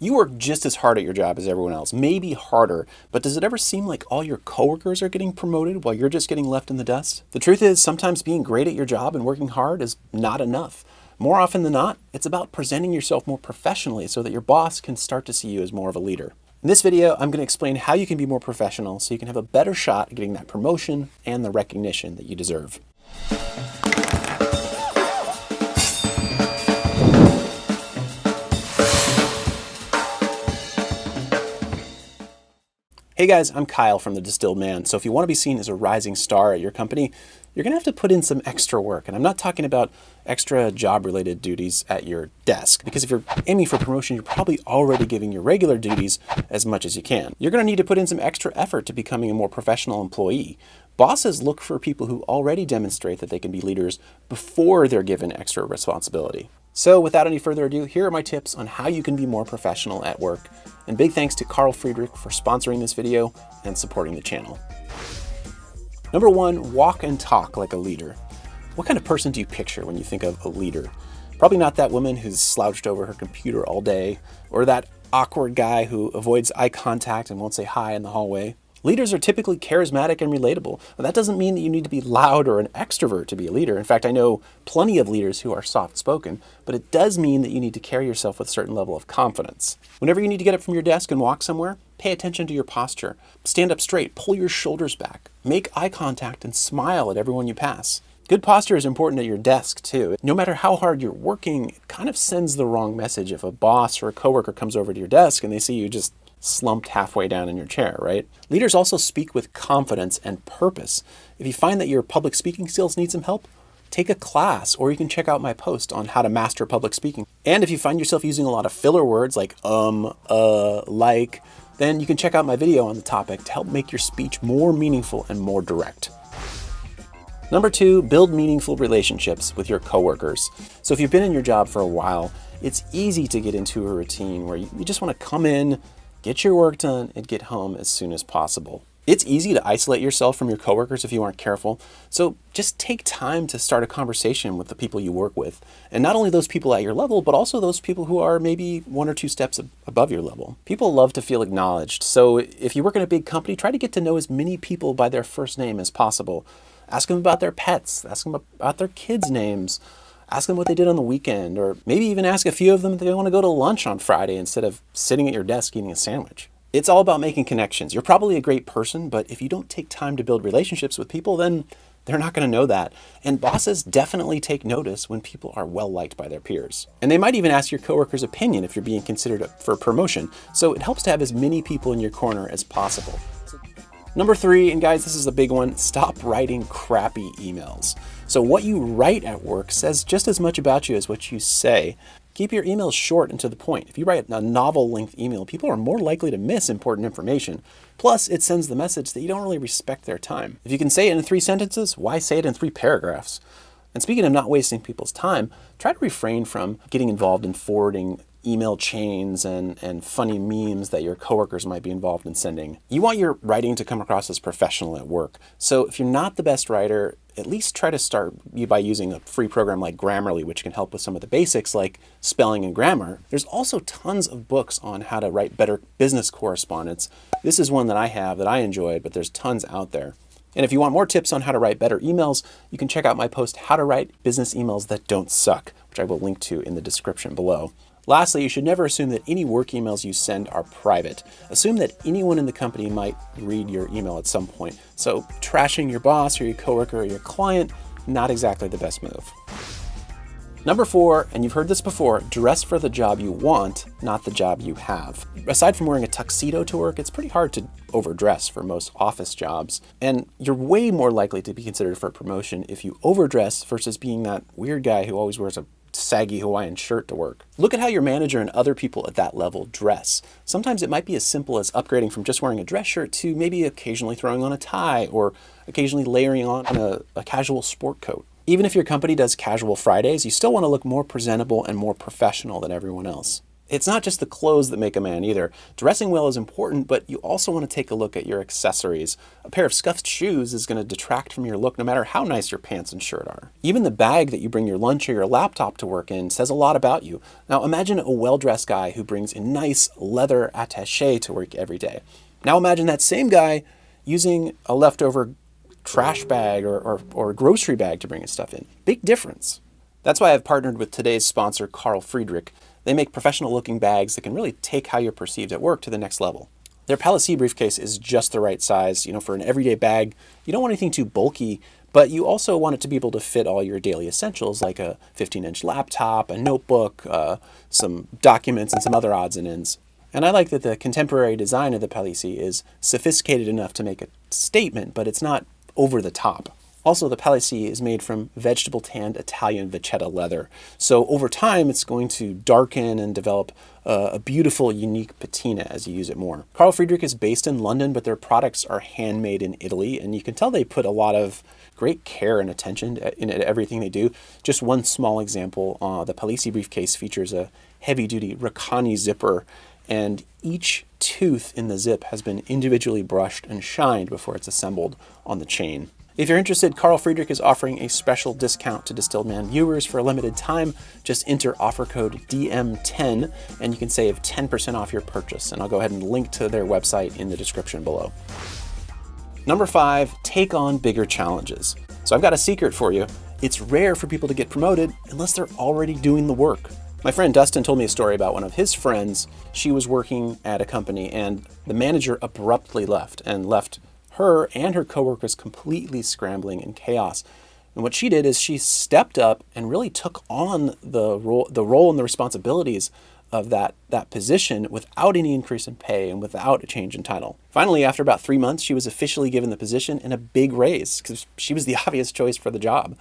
You work just as hard at your job as everyone else, maybe harder, but does it ever seem like all your coworkers are getting promoted while you're just getting left in the dust? The truth is, sometimes being great at your job and working hard is not enough. More often than not, it's about presenting yourself more professionally so that your boss can start to see you as more of a leader. In this video, I'm going to explain how you can be more professional so you can have a better shot at getting that promotion and the recognition that you deserve. Hey guys, I'm Kyle from the Distilled Man. So if you want to be seen as a rising star at your company, you're going to have to put in some extra work. And I'm not talking about extra job-related duties at your desk, because if you're aiming for promotion, you're probably already giving your regular duties as much as you can. You're going to need to put in some extra effort to becoming a more professional employee. Bosses look for people who already demonstrate that they can be leaders before they're given extra responsibility. So without any further ado, here are my tips on how you can be more professional at work. And big thanks to Carl Friedrik for sponsoring this video and supporting the channel. Number one, walk and talk like a leader. What kind of person do you picture when you think of a leader? Probably not that woman who's slouched over her computer all day, or that awkward guy who avoids eye contact and won't say hi in the hallway. Leaders are typically charismatic and relatable. But that doesn't mean that you need to be loud or an extrovert to be a leader. In fact, I know plenty of leaders who are soft-spoken, but it does mean that you need to carry yourself with a certain level of confidence. Whenever you need to get up from your desk and walk somewhere, pay attention to your posture. Stand up straight, pull your shoulders back, make eye contact, and smile at everyone you pass. Good posture is important at your desk too. No matter how hard you're working, it kind of sends the wrong message if a boss or a coworker comes over to your desk and they see you just slumped halfway down in your chair, right? Leaders also speak with confidence and purpose. If you find that your public speaking skills need some help, take a class, or you can check out my post on how to master public speaking. And if you find yourself using a lot of filler words like like, then you can check out my video on the topic to help make your speech more meaningful and more direct. Number two, build meaningful relationships with your coworkers. So if you've been in your job for a while, it's easy to get into a routine where you just want to come in, get your work done, and get home as soon as possible. It's easy to isolate yourself from your coworkers if you aren't careful, so just take time to start a conversation with the people you work with. And not only those people at your level, but also those people who are maybe one or two steps above your level. People love to feel acknowledged, so if you work in a big company, try to get to know as many people by their first name as possible. Ask them about their pets, ask them about their kids' names, ask them what they did on the weekend, or maybe even ask a few of them if they want to go to lunch on Friday instead of sitting at your desk eating a sandwich. It's all about making connections. You're probably a great person, but if you don't take time to build relationships with people, then they're not going to know that. And bosses definitely take notice when people are well liked by their peers. And they might even ask your coworker's opinion if you're being considered for promotion. So it helps to have as many people in your corner as possible. Number three, and guys, this is a big one, stop writing crappy emails. So what you write at work says just as much about you as what you say. Keep your emails short and to the point. If you write a novel-length email, people are more likely to miss important information. Plus, it sends the message that you don't really respect their time. If you can say it in 3 sentences, why say it in 3 paragraphs? And speaking of not wasting people's time, try to refrain from getting involved in forwarding email chains and funny memes that your coworkers might be involved in sending. You want your writing to come across as professional at work. So if you're not the best writer, at least try to start by using a free program like Grammarly, which can help with some of the basics like spelling and grammar. There's also tons of books on how to write better business correspondence. This is one that I have that I enjoyed, but there's tons out there. And if you want more tips on how to write better emails, you can check out my post, How to Write Business Emails That Don't Suck, which I will link to in the description below. Lastly, you should never assume that any work emails you send are private. Assume that anyone in the company might read your email at some point. So trashing your boss or your coworker or your client, not exactly the best move. Number four, and you've heard this before, dress for the job you want, not the job you have. Aside from wearing a tuxedo to work, it's pretty hard to overdress for most office jobs. And you're way more likely to be considered for a promotion if you overdress versus being that weird guy who always wears a saggy Hawaiian shirt to work. Look at how your manager and other people at that level dress. Sometimes it might be as simple as upgrading from just wearing a dress shirt to maybe occasionally throwing on a tie or occasionally layering on a casual sport coat. Even if your company does casual Fridays, you still want to look more presentable and more professional than everyone else. It's not just the clothes that make a man either. Dressing well is important, but you also want to take a look at your accessories. A pair of scuffed shoes is going to detract from your look no matter how nice your pants and shirt are. Even the bag that you bring your lunch or your laptop to work in says a lot about you. Now imagine a well-dressed guy who brings a nice leather attaché to work every day. Now imagine that same guy using a leftover trash bag or grocery bag to bring his stuff in. Big difference. That's why I've partnered with today's sponsor, Carl Friedrik. They make professional looking bags that can really take how you're perceived at work to the next level. Their Palissy Briefcase is just the right size, for an everyday bag. You don't want anything too bulky, but you also want it to be able to fit all your daily essentials like a 15-inch laptop, a notebook, some documents, and some other odds and ends. And I like that the contemporary design of the Palissy is sophisticated enough to make a statement, but it's not over the top. Also, the Palissy is made from vegetable tanned Italian vachetta leather. So over time, it's going to darken and develop a beautiful, unique patina as you use it more. Carl Friedrik is based in London, but their products are handmade in Italy. And you can tell they put a lot of great care and attention in everything they do. Just one small example, the Palissy Briefcase features a heavy-duty Raccani zipper, and each tooth in the zip has been individually brushed and shined before it's assembled on the chain. If you're interested, Carl Friedrik is offering a special discount to Distilled Man viewers for a limited time. Just enter offer code DM10 and you can save 10% off your purchase. And I'll go ahead and link to their website in the description below. Number 5, take on bigger challenges. So I've got a secret for you. It's rare for people to get promoted unless they're already doing the work. My friend Dustin told me a story about one of his friends. She was working at a company and the manager abruptly left her and her coworkers completely scrambling in chaos. And what she did is she stepped up and really took on the role and the responsibilities of that position without any increase in pay and without a change in title. Finally, after about 3 months, she was officially given the position and a big raise because she was the obvious choice for the job.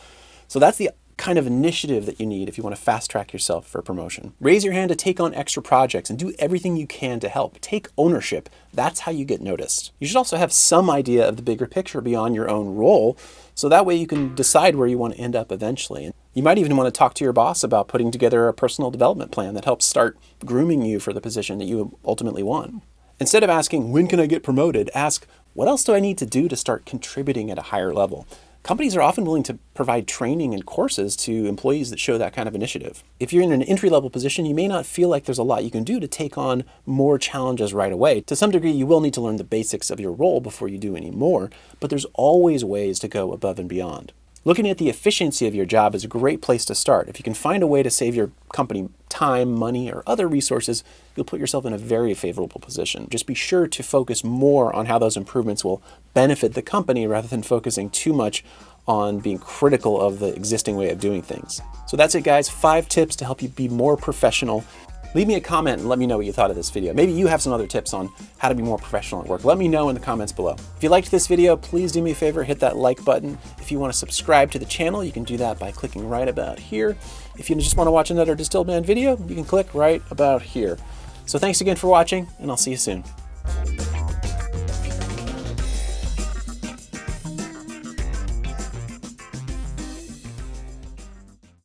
So that's the kind of initiative that you need if you want to fast track yourself for promotion. Raise your hand to take on extra projects and do everything you can to help. Take ownership. That's how you get noticed. You should also have some idea of the bigger picture beyond your own role, so that way you can decide where you want to end up eventually. And you might even want to talk to your boss about putting together a personal development plan that helps start grooming you for the position that you ultimately want. Instead of asking, when can I get promoted? Ask, what else do I need to do to start contributing at a higher level? Companies are often willing to provide training and courses to employees that show that kind of initiative. If you're in an entry-level position, you may not feel like there's a lot you can do to take on more challenges right away. To some degree, you will need to learn the basics of your role before you do any more, but there's always ways to go above and beyond. Looking at the efficiency of your job is a great place to start. If you can find a way to save your company time, money, or other resources, you'll put yourself in a very favorable position. Just be sure to focus more on how those improvements will benefit the company rather than focusing too much on being critical of the existing way of doing things. So that's it, guys. 5 tips to help you be more professional. Leave me a comment and let me know what you thought of this video. Maybe you have some other tips on how to be more professional at work. Let me know in the comments below. If you liked this video, please do me a favor, hit that like button. If you want to subscribe to the channel, you can do that by clicking right about here. If you just want to watch another Distilled Man video, you can click right about here. So thanks again for watching, and I'll see you soon.